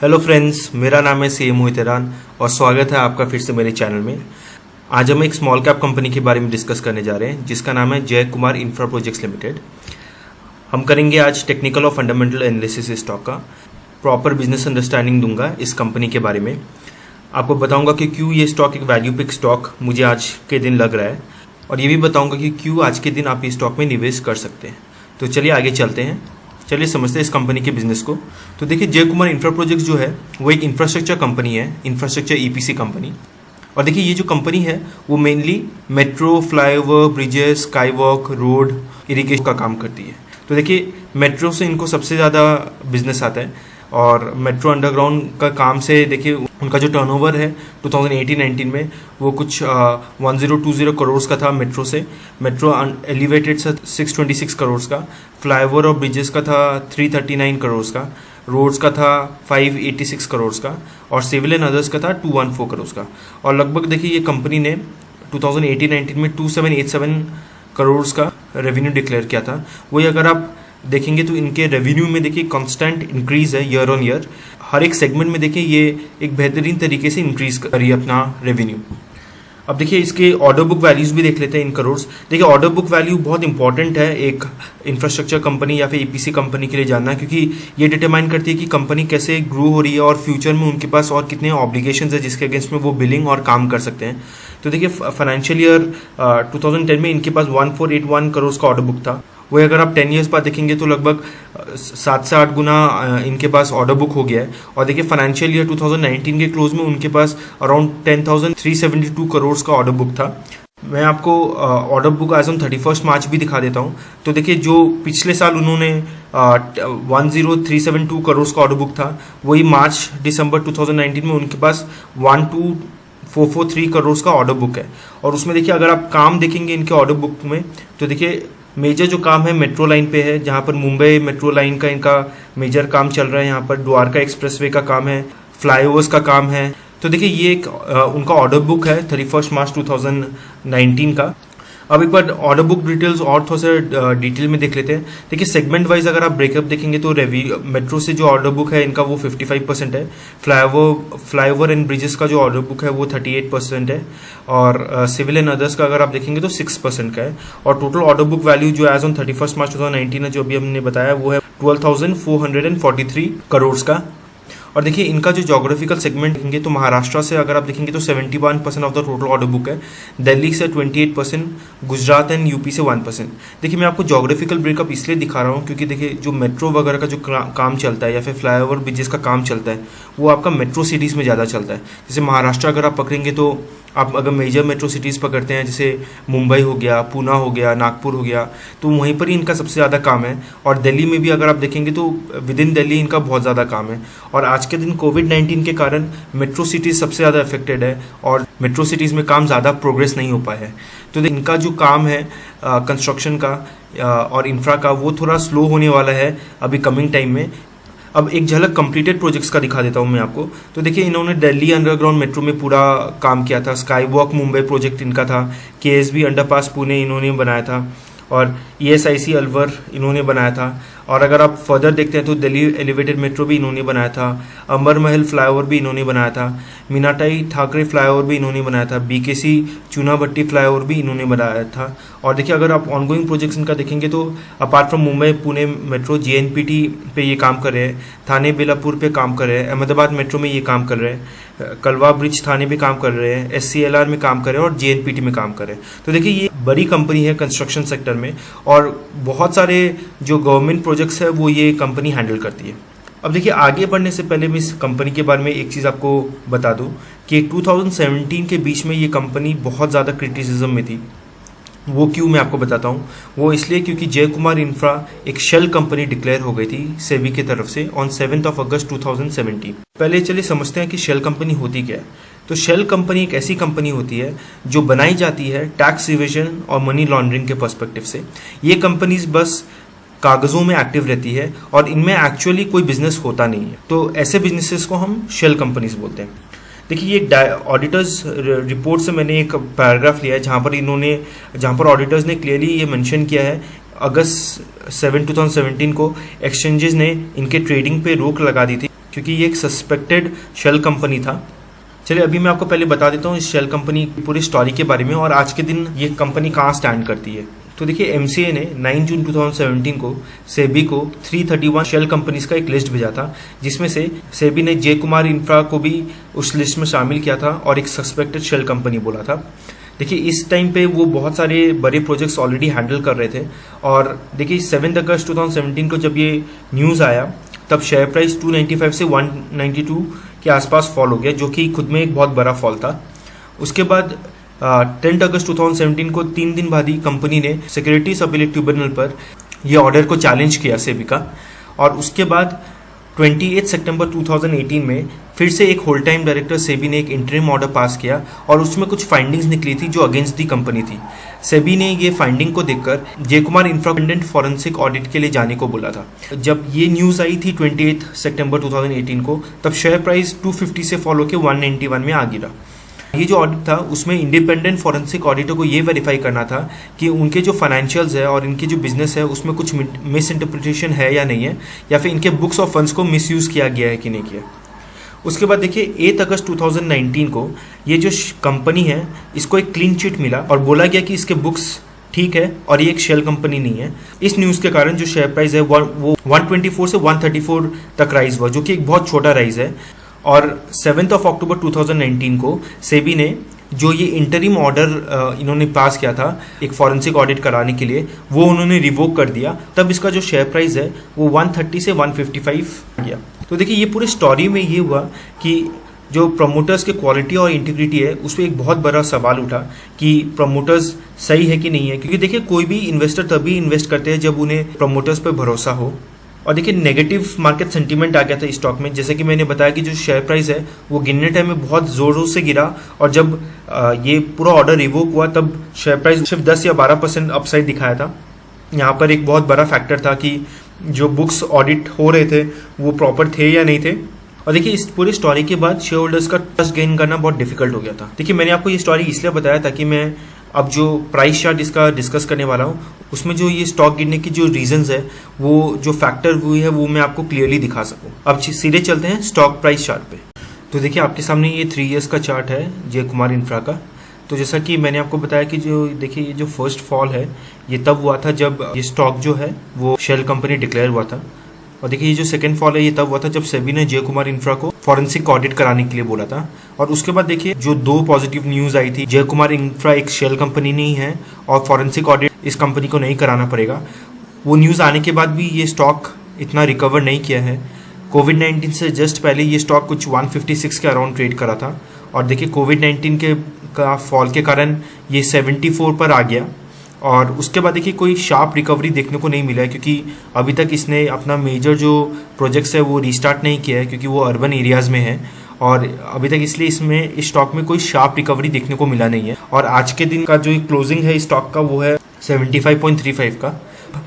Hello friends, मेरा नाम है सी मोहित ईरान और स्वागत है आपका फिर से मेरे चैनल में। आज हम एक स्मॉल कैप कंपनी के बारे में डिस्कस करने जा रहे हैं जिसका नाम है जय कुमार इंफ्रा प्रोजेक्ट्स लिमिटेड। हम करेंगे आज टेक्निकल और फंडामेंटल एनालिसिस स्टॉक का, प्रॉपर बिजनेस अंडरस्टैंडिंग दूंगा इस कंपनी के बारे में। आपको बताऊंगा कि क्यों ये स्टॉक एक वैल्यू पिक स्टॉक मुझे आज के दिन लग रहा है, और ये भी बताऊंगा कि क्यों आज के दिन आप इस स्टॉक में निवेश कर सकते हैं। तो चलिए आगे चलते हैं, चलिए समझते हैं इस कंपनी के बिजनेस को। तो देखिए, जय कुमार इंफ्रा प्रोजेक्ट्स जो है वो एक इंफ्रास्ट्रक्चर कंपनी है, इंफ्रास्ट्रक्चर ईपीसी कंपनी। और देखिए, ये जो कंपनी है वो mainly metro, flyover, bridges, skywalk, road, irrigation का काम करती है। तो देखिए, मेट्रो से इनको सबसे ज़्यादा बिजनेस आता है, और मेट्रो अंडरग्राउंड का काम से देखिए उनका जो टर्नओवर है 2018-19 में वो कुछ 1020 करोड़ का था मेट्रो से। मेट्रो एलिवेटेड से 626 करोड़ का, फ्लाईओवर और ब्रिजेस का था 339 करोड़ का, रोड्स का था 586 करोड़ का, और सिविल एंड अदर्स का था 214 करोड़ का। और लगभग देखिए ये कंपनी ने 2018-19 में 2787 करोड़ का रेवेन्यू डिक्लेयर किया था। वही अगर आप देखेंगे तो इनके रेवेन्यू में देखिए कांस्टेंट इंक्रीज है ईयर ऑन ईयर। हर एक सेगमेंट में देखिए ये एक बेहतरीन तरीके से इंक्रीज कर रही है अपना रेवेन्यू। अब देखिए इसके ऑर्डर बुक वैल्यूज भी देख लेते हैं इन करोड़। देखिए, ऑर्डर बुक वैल्यू बहुत इंपॉर्टेंट है एक इंफ्रास्ट्रक्चर कंपनी या फिर ईपीसी कंपनी के लिए जानना, क्योंकि ये डिटरमाइन करती है कि कंपनी कैसे ग्रो हो रही है और फ्यूचर में उनके पास और कितने ऑब्लिगेशंस है जिसके अगेंस्ट में वो बिलिंग और काम कर सकते हैं। तो देखिए, फाइनेंशियल ईयर 2010 में इनके पास 1481 करोड़ का ऑर्डर बुक था। वही अगर आप 10 ईयर्स बाद देखेंगे तो लगभग 7 से 8 गुना इनके पास ऑर्डर बुक हो गया है। और देखिए, फाइनेंशियल ईयर 2019 के क्लोज में उनके पास अराउंड 10,372 करोड़ का ऑर्डर बुक था। मैं आपको ऑर्डर बुक एज ऑन 31 मार्च भी दिखा देता हूँ। तो देखिए, जो पिछले साल उन्होंने 10,372 करोड़ का ऑर्डर बुक था, वही मार्च दिसंबर 2019 में उनके पास 12,443 करोड़ का ऑर्डर बुक है। और उसमें देखिए, अगर आप काम देखेंगे इनके ऑर्डर बुक में तो देखिए मेजर जो काम है मेट्रो लाइन पे है, जहाँ पर मुंबई मेट्रो लाइन का इनका मेजर काम चल रहा है। यहाँ पर द्वारका एक्सप्रेसवे का काम है, फ्लाईओवर्स का काम है। तो देखिए, ये एक उनका ऑर्डर बुक है 31 मार्च 2019 का। अब एक बार ऑर्डर बुक डिटेल्स और थोड़ा सा डिटेल में देख लेते हैं। देखिए, सेगमेंट वाइज अगर आप ब्रेकअप देखेंगे तो मेट्रो से जो ऑर्डर बुक है इनका वो 55% है। फ्लाईओवर एंड ब्रिजेस का जो ऑर्डर बुक है वो 38% है, और सिविल एंड अदर्स का अगर आप देखेंगे तो 6% का है। और टोटल ऑर्डर बुक वैल्यू जो एज ऑन 31 मार्च 2019 है, जो अभी हमने बताया, वो है 12,443 करोड़ का। और देखिए, इनका जो जोग्राफिकल सेगमेंट देखेंगे तो महाराष्ट्र से अगर आप देखेंगे तो 71% of the total order book है, दिल्ली से 28%, गुजरात एंड यूपी से 1%। देखिए, मैं आपको जोग्राफिकल ब्रेकअप इसलिए दिखा रहा हूँ क्योंकि देखिए, जो मेट्रो वगैरह का जो काम चलता है या फिर फ्लाईओवर ब्रिजेस का काम चलता है वो आपका मेट्रो सिटीज़ में ज़्यादा चलता है। जैसे महाराष्ट्र अगर आप पकड़ेंगे तो आप अगर मेजर मेट्रो सिटीज़ पकड़ते हैं, जैसे मुंबई हो गया, पूना हो गया, नागपुर हो गया, तो वहीं पर ही इनका सबसे ज़्यादा काम है। और दिल्ली में भी अगर आप देखेंगे तो विद इन दिल्ली इनका बहुत ज़्यादा काम है। और आज के दिन कोविड-19 के कारण मेट्रो सिटीज़ सबसे ज़्यादा अफेक्टेड है और मेट्रो सिटीज़ में काम ज़्यादा प्रोग्रेस नहीं हो पाया है। तो इनका जो काम है कंस्ट्रक्शन का और इंफ्रा का, वो थोड़ा स्लो होने वाला है अभी कमिंग टाइम में। अब एक झलक कंप्लीटेड प्रोजेक्ट्स का दिखा देता हूँ मैं आपको। तो देखिए, इन्होंने दिल्ली अंडरग्राउंड मेट्रो में पूरा काम किया था, स्काई वॉक मुंबई प्रोजेक्ट इनका था, केएसबी अंडरपास पुणे इन्होंने बनाया था, और ईएसआईसी अलवर इन्होंने बनाया था। और अगर आप फर्दर देखते हैं तो दिल्ली एलिवेटेड मेट्रो भी इन्होंने बनाया था, अमर महल फ्लाईओवर भी इन्होंने बनाया था, मीनाटाई ठाकरे फ्लाईओवर भी इन्होंने बनाया था, बीकेसी चूनाभट्टी फ्लाईओवर भी इन्होंने बनाया था। और देखिए, अगर आप ऑनगोइंग प्रोजेक्ट्स इनका देखेंगे तो apart from Mumbai Pune metro, JNPT पे ये काम कर रहे हैं, थाने बेलापुर पे काम कर रहे हैं, अहमदाबाद मेट्रो में ये काम कर रहे हैं, कलवा ब्रिज थाने पे काम कर रहे हैं, एससीएलआर में काम कर रहे हैं और जेएनपीटी में काम कर रहे हैं। तो देखिए, ये बड़ी कंपनी है कंस्ट्रक्शन सेक्टर में, और बहुत सारे जो गवर्नमेंट प्रोजेक्ट्स है वो ये कंपनी हैंडल करती है। अब देखिए, आगे बढ़ने से पहले मैं इस कंपनी के बारे में एक चीज़ आपको बता दूं कि 2017 के बीच में ये कंपनी बहुत ज़्यादा क्रिटिसिज्म में थी। वो क्यों, मैं आपको बताता हूँ। वो इसलिए क्योंकि जय कुमार इंफ्रा एक शेल कंपनी डिक्लेयर हो गई थी सेबी की तरफ से ऑन 7 अगस्त 2017। पहले चलिए समझते हैं कि शेल कंपनी होती क्या है। तो शेल कंपनी एक ऐसी कंपनी होती है जो बनाई जाती है टैक्स इवेजन और मनी लॉन्ड्रिंग के पर्सपेक्टिव से। ये कंपनीज बस कागजों में एक्टिव रहती है और इनमें एक्चुअली कोई बिजनेस होता नहीं है। तो ऐसे बिजनेसेस को हम शेल कंपनीज बोलते हैं। देखिए, ये ऑडिटर्स रिपोर्ट से मैंने एक पैराग्राफ लिया है जहाँ पर ऑडिटर्स ने क्लियरली ये मेंशन किया है अगस्त 7, 2017 को एक्सचेंजेस ने इनके ट्रेडिंग पे रोक लगा दी थी क्योंकि ये एक सस्पेक्टेड शेल कंपनी था। चलिए अभी मैं आपको पहले बता देता हूँ इस शेल कंपनी की पूरी स्टोरी के बारे में और आज के दिन ये कंपनी कहाँ स्टैंड करती है। तो देखिए एमसीए ने 9 जून 2017 को सेबी को 331 शेल कंपनीज का एक लिस्ट भेजा था, जिसमें से सेबी ने जय कुमार इंफ्रा को भी उस लिस्ट में शामिल किया था और एक सस्पेक्टेड शेल कंपनी बोला था। देखिए इस टाइम पे वो बहुत सारे बड़े प्रोजेक्ट्स ऑलरेडी हैंडल कर रहे थे और देखिए 7 अगस्त 2017 को जब ये न्यूज़ आया तब शेयर प्राइस 295 से 192 के आसपास फॉल हो गया, जो कि खुद में एक बहुत बड़ा फॉल था। उसके बाद 10 अगस्त 2017 को 3 दिन बाद ही कंपनी ने सिक्योरिटीज अपीलेट ट्रिब्यूनल पर यह ऑर्डर को चैलेंज किया सेबी का, और उसके बाद 28 सितंबर 2018 में फिर से एक होल टाइम डायरेक्टर सेबी ने एक इंटरिम ऑर्डर पास किया और उसमें कुछ फाइंडिंग्स निकली थी जो अगेंस्ट दी कंपनी थी। सेबी ने ये फाइंडिंग को देखकर जय कुमार इंफ्रापेंडेंट फॉरेंसिक ऑडिट के लिए जाने को बोला था। जब ये न्यूज़ आई थी 28 सितंबर 2018 को, तब शेयर प्राइस 250 से फॉलो के 191 में आ गिरा। ये जो ऑडिट था उसमें इंडिपेंडेंट फॉरेंसिक ऑडिटर को ये वेरीफाई करना था कि उनके जो फाइनेंशियल्स है और इनके जो बिजनेस है उसमें कुछ मिस इंटरप्रिटेशन है या नहीं है, या फिर इनके बुक्स ऑफ फंड्स को मिसयूज किया गया है कि नहीं किया। उसके बाद देखिए 8 अगस्त 2019 को ये जो कंपनी है इसको एक क्लीन चिट मिला और बोला गया कि इसके बुक्स ठीक है और ये एक शेल कंपनी नहीं है। इस न्यूज़ के कारण जो शेयर प्राइस है वो 124 से 134 तक राइज हुआ, जो कि एक बहुत छोटा राइज है। और 7 अक्टूबर 2019 को सेबी ने जो ये इंटरिम ऑर्डर इन्होंने पास किया था एक फॉरेंसिक ऑडिट कराने के लिए, वो उन्होंने रिवोक कर दिया। तब इसका जो शेयर प्राइस है वो 130 से 155 गया। तो देखिए ये पूरी स्टोरी में ये हुआ कि जो प्रमोटर्स के क्वालिटी और इंटीग्रिटी है उस पर एक बहुत बड़ा सवाल उठा कि प्रमोटर्स सही है कि नहीं है, क्योंकि देखिए कोई भी इन्वेस्टर तभी इन्वेस्ट करते हैं जब उन्हें प्रमोटर्स पर भरोसा हो। और देखिए नेगेटिव मार्केट सेंटीमेंट आ गया था स्टॉक में, जैसे कि मैंने बताया कि जो शेयर प्राइस है वो गिरने टाइम में बहुत जोरों से गिरा, और जब ये पूरा ऑर्डर रिवोक हुआ तब शेयर प्राइस सिर्फ 10 या 12% अपसाइड दिखाया था। यहाँ पर एक बहुत बड़ा फैक्टर था कि जो बुक्स ऑडिट हो रहे थे वो प्रॉपर थे या नहीं थे। और देखिए इस पूरी स्टोरी के बाद शेयर होल्डर्स का ट्रस्ट गेन करना बहुत डिफिकल्ट हो गया था। देखिए मैंने आपको ये स्टोरी इसलिए बताया ताकि मैं अब जो प्राइस चार्ट इसका डिस्कस करने वाला हूँ उसमें जो ये स्टॉक गिरने की जो रीजंस है, वो जो फैक्टर हुई है वो मैं आपको क्लियरली दिखा सकूँ। अब सीधे चलते हैं स्टॉक प्राइस चार्ट पे। तो देखिए आपके सामने ये 3 इयर्स का चार्ट है जय कुमार इंफ्रा का। तो जैसा कि मैंने आपको बताया कि जो देखिए ये जो फर्स्ट फॉल है ये तब हुआ था जब ये स्टॉक जो है वो शेल कंपनी डिक्लेयर हुआ था, और देखिए ये जो सेकंड फॉल है ये तब हुआ था जब सेबी ने जय कुमार इंफ्रा को फॉरेंसिक ऑडिट कराने के लिए बोला था। और उसके बाद देखिए जो 2 पॉजिटिव न्यूज़ आई थी, जय कुमार इंफ्रा एक शेल कंपनी नहीं है और फॉरेंसिक ऑडिट इस कंपनी को नहीं कराना पड़ेगा, वो न्यूज़ आने के बाद भी ये स्टॉक इतना रिकवर नहीं किया है। कोविड-19 से जस्ट पहले ये स्टॉक कुछ 156 के अराउंड ट्रेड करा था, और देखिए कोविड-19 का फॉल के कारण ये 74 पर आ गया। और उसके बाद देखिए कोई शार्प रिकवरी देखने को नहीं मिला है, क्योंकि अभी तक इसने अपना मेजर जो प्रोजेक्ट्स है वो रीस्टार्ट नहीं किया है, क्योंकि वो अर्बन एरियाज़ में है और अभी तक इसलिए इसमें इस स्टॉक में कोई शार्प रिकवरी देखने को मिला नहीं है। और आज के दिन का जो क्लोजिंग है स्टॉक का वो है 75.35 का।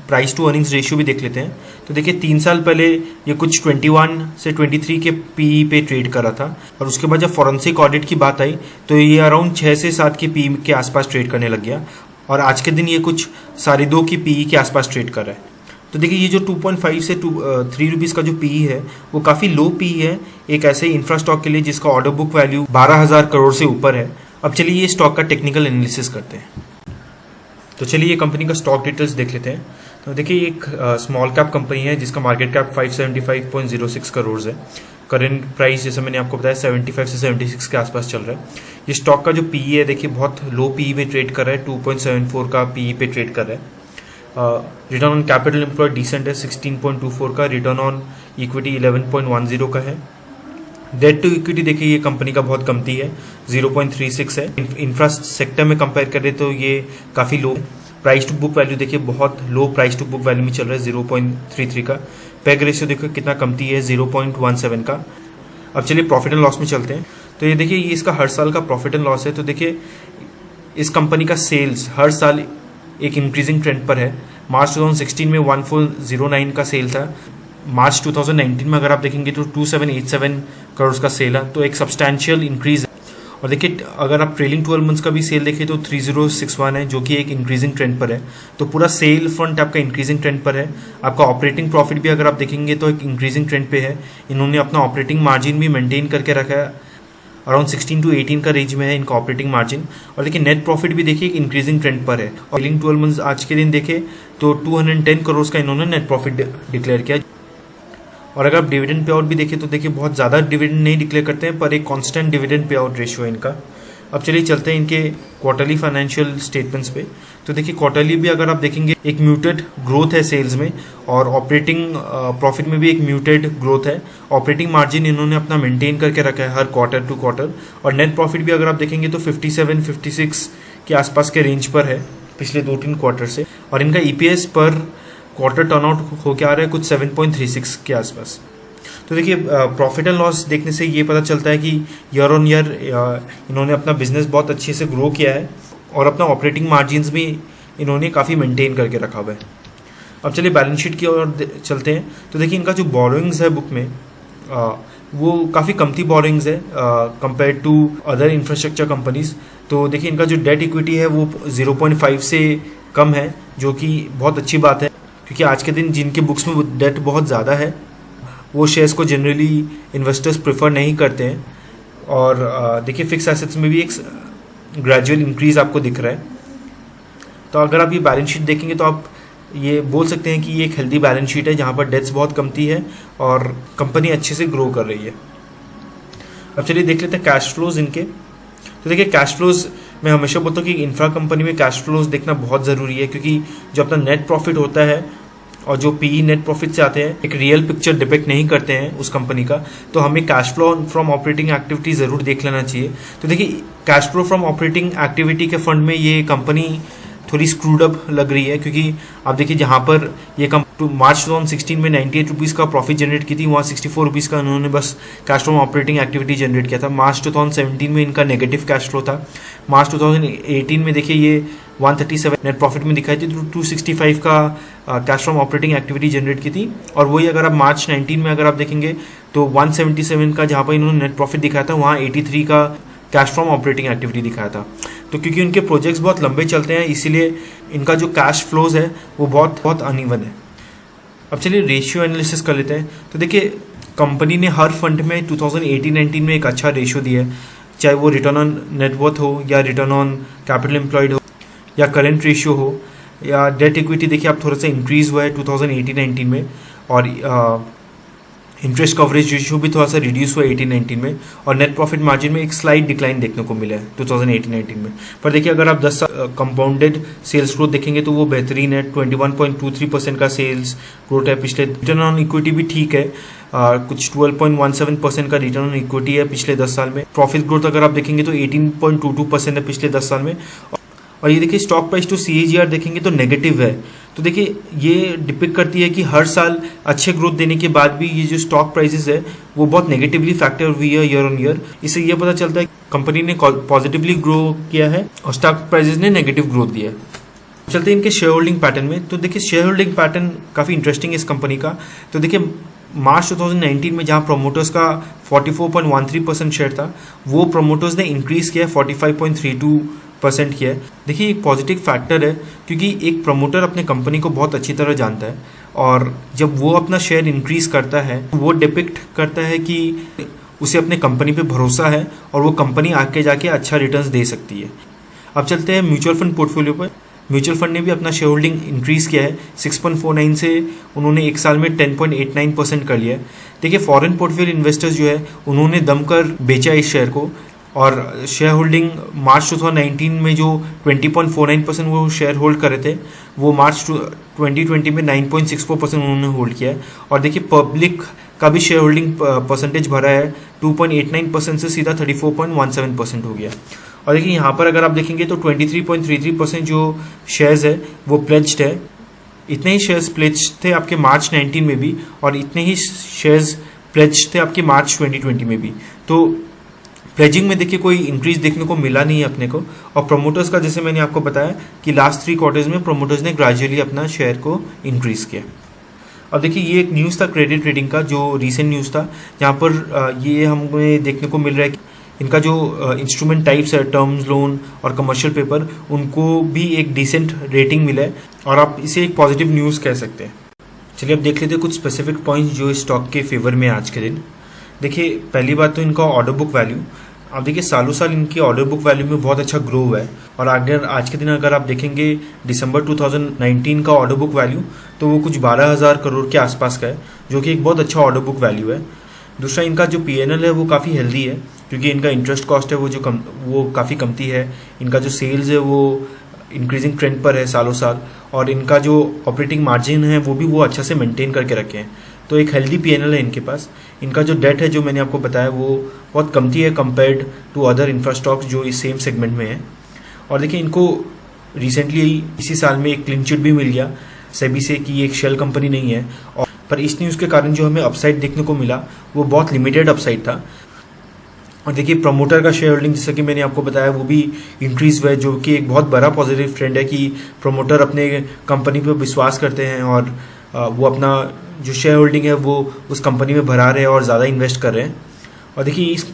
प्राइस टू अर्निंग्स रेशियो भी देख लेते हैं। तो देखिए 3 साल पहले ये कुछ 21 से 23 के पीई पे ट्रेड करा था, और उसके बाद जब फॉरेंसिक ऑडिट की बात आई तो ये अराउंड 6 से 7 के पीई के आसपास ट्रेड करने लग गया, और आज के दिन ये कुछ 2.5 की पीई के आसपास ट्रेड कर रहा है। तो देखिए ये जो 2.5 से 3 रुपीज़ का जो पीई है वो काफ़ी लो पीई है एक ऐसे इंफ्रा स्टॉक के लिए जिसका ऑर्डर बुक वैल्यू 12,000 करोड़ से ऊपर है। अब चलिए ये स्टॉक का टेक्निकल एनालिसिस करते हैं। तो चलिए ये कंपनी का स्टॉक डिटेल्स देख लेते हैं। तो देखिए एक स्मॉल कैप कंपनी है जिसका मार्केट कैप 575.06 करोड़ है। करेंट प्राइस जैसे मैंने आपको बताया 75 से 76 के आसपास चल रहा है। ये स्टॉक का जो पीई है देखिए बहुत लो पीई में ट्रेड कर रहा है, 2.74 का पीई पे ट्रेड कर रहा है। Return on capital employed decent है 16.24 का, रिटर्न ऑन इक्विटी 11.10 का है। डेट टू इक्विटी देखिए ये कंपनी का बहुत कमती है 0.36 है। इंफ्रा सेक्टर में कंपेयर करें तो ये काफ़ी लो है। प्राइस टू बुक वैल्यू देखिए बहुत low price to book value में चल रहा है 0.33 का। पैग रेशियो देखो कितना कमती है 0.17 का। अब चलिए प्रॉफिट एंड लॉस में चलते हैं। तो ये देखिए ये इसका हर साल का प्रॉफिट एंड लॉस है। तो देखिए इस कंपनी का सेल्स हर साल एक इंक्रीजिंग ट्रेंड पर है। मार्च 2016 में 1409 का सेल था, मार्च 2019 में अगर आप देखेंगे तो 2787 करोड़ का सेल है, तो एक सब्सटैंशियल इंक्रीज है। और देखिए अगर आप ट्रेलिंग 12 मंथ्स का भी सेल देखें तो 3061 है, जो कि एक इंक्रीजिंग ट्रेंड पर है। तो पूरा सेल फ्रंट आपका इंक्रीजिंग ट्रेंड पर है। आपका ऑपरेटिंग प्रॉफिट भी अगर आप देखेंगे तो एक इंक्रीजिंग ट्रेंड पे है। इन्होंने अपना ऑपरेटिंग मार्जिन भी मेंटेन करके रखा है, अराउंड 16 to 18 का रेंज में है इनका ऑपरेटिंग मार्जिन। और देखिए नेट प्रॉफिट भी देखिए एक इंक्रीजिंग ट्रेंड पर है। और ट्रेलिंग 12 मंथ्स आज के दिन देखें तो 210 करोड़ का इन्होंने नेट प्रॉफिट डिक्लेयर किया। और अगर आप डिविडेंड पे आउट भी देखें तो देखिए बहुत ज़्यादा डिविडेंड नहीं डिक्लेयर करते हैं, पर एक constant dividend pay out ratio है इनका। अब चलिए चलते हैं इनके क्वार्टरली फाइनेंशियल स्टेटमेंट्स पे। तो देखिए क्वार्टरली भी अगर आप देखेंगे एक म्यूटेड ग्रोथ है सेल्स में, और ऑपरेटिंग प्रॉफिट में भी एक म्यूटेड ग्रोथ है। ऑपरेटिंग मार्जिन इन्होंने अपना मेंटेन करके रखा है हर क्वार्टर टू क्वार्टर। और नेट प्रॉफिट भी अगर आप देखेंगे तो 57-56 के आसपास के रेंज पर है पिछले 2-3 क्वार्टर से। और इनका ईपीएस पर क्वार्टर टर्नआउट होकर आ रहा है कुछ 7.36 के आसपास। तो देखिए प्रॉफिट एंड लॉस देखने से ये पता चलता है कि ईयर ऑन ईयर इन्होंने अपना बिजनेस बहुत अच्छे से ग्रो किया है, और अपना ऑपरेटिंग मार्जिन्स भी इन्होंने काफ़ी मेंटेन करके रखा हुआ है। अब चलिए बैलेंस शीट की ओर चलते हैं। तो देखिए इनका जो बोरोइंग्स है बुक में वो काफ़ी कमती बोरोइंग्स है compare to other infrastructure companies. तो देखिए इनका जो डेट इक्विटी है वो 0.5 से कम है, जो कि बहुत अच्छी बात है, क्योंकि आज के दिन जिनके बुक्स में डेट बहुत ज़्यादा है वो शेयर्स को जनरली इन्वेस्टर्स प्रेफर नहीं करते हैं। और देखिए फिक्स एसेट्स में भी एक ग्रेजुअल इंक्रीज आपको दिख रहा है। तो अगर आप ये बैलेंस शीट देखेंगे तो आप ये बोल सकते हैं कि ये एक हेल्दी बैलेंस शीट है, जहाँ पर डेट्स बहुत कमती है और कंपनी अच्छे से ग्रो कर रही है। अब चलिए देख लेते हैं कैश फ्लोज इनके। तो देखिए कैश फ्लोज मैं हमेशा बोलता हूँ कि इंफ्रा कंपनी में कैश फ्लोज देखना बहुत ज़रूरी है, क्योंकि जो अपना नेट प्रॉफिट होता है और जो पीई नेट प्रॉफिट से आते हैं एक रियल पिक्चर डिपेक्ट नहीं करते हैं उस कंपनी का। तो हमें cash flow from operating activity ज़रूर देख लेना चाहिए। तो देखिए cash flow from operating activity के फंड में ये कंपनी थोड़ी स्क्रूड अप लग रही है, क्योंकि आप देखिए जहाँ पर ये मार्च 2016 में 98 रुपीज़ का प्रॉफिट जनरेट की थी, वहाँ 64 रुपीज़ का उन्होंने बस cash flow operating activity generate किया था। मार्च 2017 में इनका नेगेटिव कैश फ्लो था। मार्च 2018 में देखिए ये 137 नेट प्रॉफिट में दिखाई थी, तो 265 का cash from operating activity generate की थी। और वही अगर आप मार्च 19 में अगर आप देखेंगे तो 177 का जहाँ पर इन्होंने नेट प्रॉफिट दिखाया था, वहाँ 83 का कैश फ्रॉम ऑपरेटिंग एक्टिविटी दिखाया था। तो क्योंकि उनके प्रोजेक्ट्स बहुत लंबे चलते हैं, इसीलिए इनका जो कैश फ्लोज है वो बहुत अनइवन है। अब चलिए रेशियो एनालिसिस कर लेते हैं। तो देखिए कंपनी ने हर फंड में 2018-19 में एक अच्छा रेशियो दिया है, चाहे वो रिटर्न ऑन नेटवर्थ हो या रिटर्न ऑन कैपिटल एम्प्लॉयड हो या करेंट रेशियो हो या डेट इक्विटी। देखिए आप थोड़ा सा इंक्रीज हुआ है 2018-19 में, और इंटरेस्ट कवरेज रेशियो भी थोड़ा सा रिड्यूस हुआ है 18-19 में, और नेट प्रॉफिट मार्जिन में एक स्लाइट डिक्लाइन देखने को मिला है 2018-19 में। पर देखिए अगर आप 10 साल कंपाउंडेड सेल्स ग्रोथ देखेंगे तो वो बेहतरीन है, 21.23% का सेल्स ग्रोथ है पिछले। रिटर्न ऑन इक्विटी भी ठीक है, कुछ 12.17% का रिटर्न ऑन इक्विटी है पिछले 10 साल में। प्रॉफिट ग्रोथ अगर आप देखेंगे तो 18.22% है पिछले 10 साल में। और ये देखिए स्टॉक प्राइस टू CAGR देखेंगे तो नेगेटिव है। तो देखिए ये डिपिक्ट करती है कि हर साल अच्छे ग्रोथ देने के बाद भी ये जो स्टॉक प्राइसेस है वो बहुत नेगेटिवली फैक्टर हुई है ईयर ऑन ईयर। इससे ये पता चलता है कंपनी ने पॉजिटिवली ग्रो किया है और स्टॉक प्राइसेस ने नेगेटिव ग्रोथ दिया है। चलते हैं इनके शेयर होल्डिंग पैटर्न में। तो देखिए शेयर होल्डिंग पैटर्न काफ़ी इंटरेस्टिंग है इस कंपनी का। तो देखिए मार्च 2019 में जहां प्रोमोटर्स का 44.13% शेयर था, वो प्रोमोटर्स ने इंक्रीज किया 45.32% किया है। देखिए एक पॉजिटिव फैक्टर है, क्योंकि एक प्रमोटर अपने कंपनी को बहुत अच्छी तरह जानता है, और जब वो अपना शेयर इंक्रीज करता है वो डिपिक्ट करता है कि उसे अपने कंपनी पे भरोसा है और वो कंपनी आगे जाके अच्छा रिटर्न्स दे सकती है। अब चलते हैं म्यूचुअल फंड पोर्टफोलियो पर। म्यूचुअल फंड ने भी अपना शेयर होल्डिंग इंक्रीज़ किया है 6.49 से उन्होंने एक साल में 10.89% कर लिया है। देखिए फॉरेन पोर्टफोलियो इन्वेस्टर्स जो है उन्होंने दम कर बेचा इस शेयर को, और शेयर होल्डिंग मार्च 2019 में जो 20.49% वो शेयर होल्ड कर रहे थे, वो मार्च 2020 में 9.64% उन्होंने होल्ड किया है। और देखिए पब्लिक का भी शेयर होल्डिंग परसेंटेज भरा है, 2.89% से सीधा 34.17% हो गया। और देखिए यहाँ पर अगर आप देखेंगे तो 23.33% जो शेयर्स है वो प्लेज्ड है। इतने ही शेयर्स प्लेज्ड थे आपके मार्च 19 में भी, और इतने ही शेयर्स प्लेज्ड थे आपके मार्च 2020 में भी। तो प्लेजिंग में देखिए कोई इंक्रीज देखने को मिला नहीं है अपने को। और प्रोमोटर्स का जैसे मैंने आपको बताया कि लास्ट 3 क्वार्टर्स में प्रोमोटर्स ने ग्रेजुअली अपना शेयर को इंक्रीज किया। अब देखिए ये एक न्यूज़ था क्रेडिट रेटिंग का, जो रीसेंट न्यूज़ था, जहाँ पर ये हमें देखने को मिल रहा है इनका जो इंस्ट्रूमेंट टाइप्स है, टर्म्स लोन और कमर्शियल पेपर, उनको भी एक डिसेंट रेटिंग मिला है और आप इसे एक पॉजिटिव न्यूज़ कह सकते हैं। चलिए अब देख लेते हैं कुछ स्पेसिफिक पॉइंट्स जो इस स्टॉक के फेवर में आज के दिन। देखिए पहली बात तो इनका ऑर्डर बुक वैल्यू। आप देखिए सालों साल इनकी ऑर्डर बुक वैल्यू में बहुत अच्छा ग्रो हुआ है और अगर आज के दिन अगर आप देखेंगे दिसंबर 2019 का ऑर्डर बुक वैल्यू तो वो कुछ 12,000 करोड़ के आसपास का है, जो कि एक बहुत अच्छा ऑर्डर बुक वैल्यू है। दूसरा, इनका जो P&L है वो काफ़ी हेल्दी है क्योंकि इनका इंटरेस्ट कॉस्ट है वो काफ़ी कमती है। इनका जो सेल्स है वो इंक्रीजिंग ट्रेंड पर है सालों साल, और इनका जो ऑपरेटिंग मार्जिन है वो भी वो अच्छा से मेंटेन करके रखे हैं। तो एक हेल्दी P&L है इनके पास। इनका जो डेट है जो मैंने आपको बताया वो बहुत कमती है कंपेयर्ड टू अदर इंफ्रास्टॉक्स जो इस सेम सेगमेंट में है। और देखिए इनको रिसेंटली इसी साल में एक क्लीन चिट भी मिल गया सेबी से कि एक शेल कंपनी नहीं है, और पर इस न्यूज़ के कारण जो हमें अपसाइड देखने को मिला वो बहुत लिमिटेड अपसाइड था। और देखिए प्रमोटर का शेयर होल्डिंग जैसा कि मैंने आपको बताया वो भी इंक्रीज हुआ है, जो कि एक बहुत बड़ा पॉजिटिव ट्रेंड है कि प्रमोटर अपने कंपनी पर विश्वास करते हैं और वो अपना जो शेयर होल्डिंग है वो उस कंपनी में भरा रहे हैं और ज़्यादा इन्वेस्ट कर रहे हैं। और देखिए इस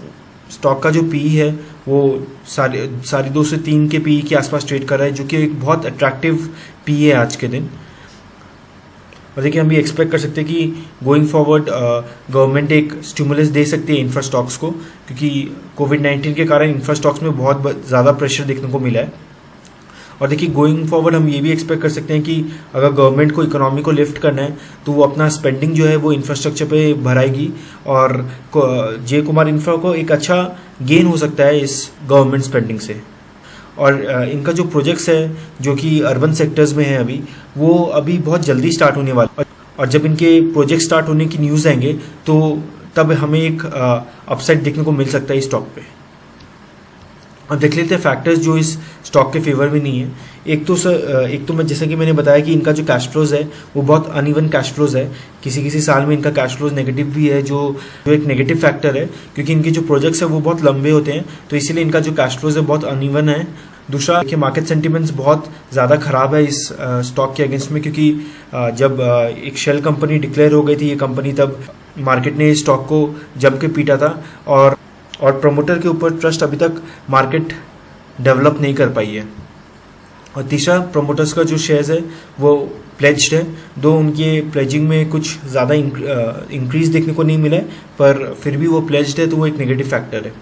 स्टॉक का जो पी है वो साढ़े 2 से 3 के पी के आसपास ट्रेड कर रहा है, जो कि एक बहुत अट्रैक्टिव पी है आज के दिन। और देखिए हम ये एक्सपेक्ट कर सकते हैं कि गोइंग फॉरवर्ड गवर्नमेंट एक स्टिमुलस दे सकती है इंफ्रा स्टॉक्स को, क्योंकि कोविड-19 के कारण इंफ्रा स्टॉक्स में बहुत ज़्यादा प्रेशर देखने को मिला है। और देखिए गोइंग फॉरवर्ड हम ये भी एक्सपेक्ट कर सकते हैं कि अगर गवर्नमेंट को इकोनॉमी को लिफ्ट करना है तो वो अपना स्पेंडिंग जो है वो इंफ्रास्ट्रक्चर पे भराएगी, और जे कुमार इंफ्रा को एक अच्छा गेन हो सकता है इस गवर्नमेंट स्पेंडिंग से। और इनका जो प्रोजेक्ट्स है जो कि अर्बन सेक्टर्स में है अभी, वो अभी बहुत जल्दी स्टार्ट होने वाला, और जब इनके प्रोजेक्ट स्टार्ट होने की न्यूज़ आएंगे तो तब हमें एक अपसाइड देखने को मिल सकता है इस स्टॉक पे। अब देख लेते हैं फैक्टर्स जो इस स्टॉक के फेवर में नहीं है। एक तो मैं जैसा कि मैंने बताया कि इनका जो कैश फ्लोज है वो बहुत अनइवन कैश फ्लोज है। किसी किसी साल में इनका कैश फ्लोज नेगेटिव भी है, जो एक नेगेटिव फैक्टर है क्योंकि इनके जो प्रोजेक्ट्स है वो बहुत लंबे होते हैं, तो इसीलिए इनका जो कैश फ्लोज है बहुत अनइवन है। दूसरा देखिए मार्केट सेंटिमेंट्स बहुत ज़्यादा ख़राब है इस स्टॉक के अगेंस्ट में, क्योंकि जब एक शेल कंपनी डिक्लेयर हो गई थी ये कंपनी, तब मार्केट ने इस स्टॉक को जम के पीटा था, और प्रमोटर के ऊपर ट्रस्ट अभी तक मार्केट डेवलप नहीं कर पाई है। और तीसरा, प्रमोटर्स का जो शेयर्स है वो प्लेज्ड है, दो उनके प्लेजिंग में कुछ ज़्यादा इंक्रीज देखने को नहीं मिला है, पर फिर भी वो प्लेज्ड है तो वो एक नेगेटिव फैक्टर है।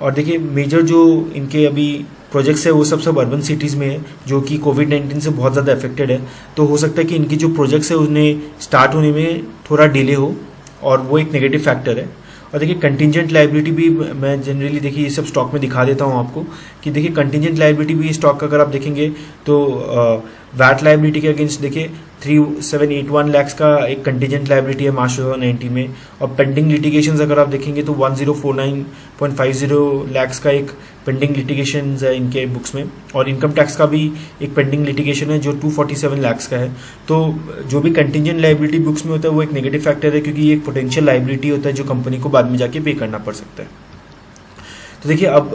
और देखिए मेजर जो इनके अभी प्रोजेक्ट्स है वो सब अर्बन सिटीज़ में है, जो कि कोविड-19 से बहुत ज़्यादा अफेक्टेड है, तो हो सकता है कि इनकी जो प्रोजेक्ट्स है उन्हें स्टार्ट होने में थोड़ा डिले हो, और वो एक नेगेटिव फैक्टर है। और देखिए कंटिजेंट लायबिलिटी भी मैं जनरली देखिए ये सब स्टॉक में दिखा देता हूँ आपको कि देखिए कंटिजेंट लायबिलिटी भी स्टॉक का अगर आप देखेंगे तो वैट लायबिलिटी के अगेंस्ट देखिए 3781 लैक्स का एक कंटिजेंट लायबिलिटी है मार्च 2019 में, और पेंडिंग लिटिगेशंस अगर आप देखेंगे तो 1049.50 लैक्स का एक पेंडिंग लिटिगेशन है इनके बुक्स में, और इनकम टैक्स का भी एक पेंडिंग लिटिगेशन है जो 247 लैक्स का है। तो जो भी कंटिजेंट लायबिलिटी बुक्स में होता है वो एक नेगेटिव फैक्टर है, क्योंकि ये एक पोटेंशियल लायबिलिटी होता है जो कंपनी को बाद में जाके पे करना पड़ सकता है। तो देखिए अब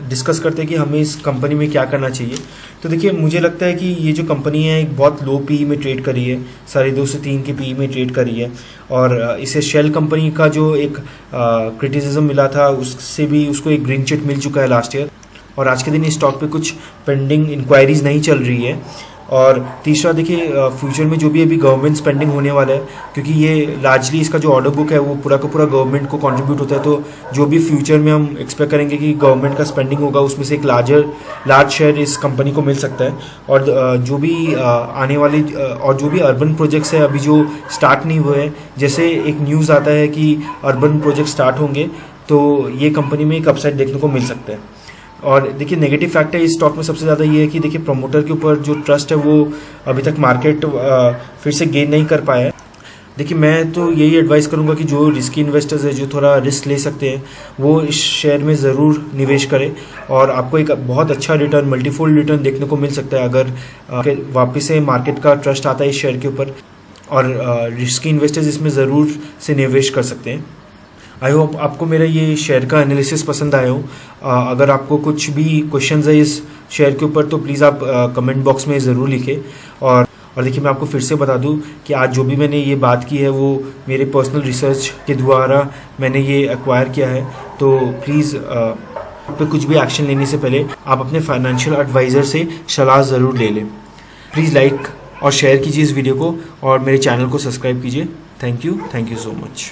डिस्कस करते हैं कि हमें इस कंपनी में क्या करना चाहिए। तो देखिए मुझे लगता है कि ये जो कंपनी है एक बहुत लो पी में ट्रेड करी है, 2.5 से 3 के पी में ट्रेड करी है, और इसे शेल कंपनी का जो एक क्रिटिसिज्म मिला था उससे भी उसको एक ग्रीन चिट मिल चुका है लास्ट ईयर, और आज के दिन इस स्टॉक पे कुछ पेंडिंग इंक्वायरीज नहीं चल रही है। और तीसरा देखिए फ्यूचर में जो भी अभी गवर्नमेंट स्पेंडिंग होने वाला है, क्योंकि ये लार्जली इसका जो ऑर्डर बुक है वो पूरा का पूरा गवर्नमेंट को कंट्रीब्यूट होता है, तो जो भी फ्यूचर में हम एक्सपेक्ट करेंगे कि गवर्नमेंट का स्पेंडिंग होगा उसमें से एक लार्ज शेयर इस कंपनी को मिल सकता है। और जो भी आने वाली और जो भी अर्बन प्रोजेक्ट्स है अभी जो स्टार्ट नहीं हुए हैं, जैसे एक न्यूज़ आता है कि अर्बन प्रोजेक्ट स्टार्ट होंगे तो ये कंपनी में एक अपसाइड देखने को मिल सकता है। और देखिए नेगेटिव फैक्टर इस स्टॉक में सबसे ज़्यादा ये है कि देखिए प्रमोटर के ऊपर जो ट्रस्ट है वो अभी तक मार्केट फिर से गेन नहीं कर पाया है। देखिए मैं तो यही एडवाइस करूंगा कि जो रिस्की इन्वेस्टर्स है जो थोड़ा रिस्क ले सकते हैं वो इस शेयर में ज़रूर निवेश करें, और आपको एक बहुत अच्छा रिटर्न, मल्टीफोल्ड रिटर्न देखने को मिल सकता है अगर वापस से मार्केट का ट्रस्ट आता है इस शेयर के ऊपर, और रिस्की इन्वेस्टर्स इसमें ज़रूर से निवेश कर सकते हैं। आई होप आपको मेरा ये शेयर का एनालिसिस पसंद आया हो। अगर आपको कुछ भी क्वेश्चंस है इस शेयर के ऊपर तो प्लीज़ आप कमेंट बॉक्स में ज़रूर लिखें। और देखिए मैं आपको फिर से बता दूं कि आज जो भी मैंने ये बात की है वो मेरे पर्सनल रिसर्च के द्वारा मैंने ये एक्वायर किया है, तो प्लीज़ पे कुछ भी एक्शन लेने से पहले आप अपने फाइनेंशियल एडवाइज़र से सलाह ज़रूर ले लें। प्लीज़ लाइक और शेयर कीजिए इस वीडियो को और मेरे चैनल को सब्सक्राइब कीजिए। Thank you so much.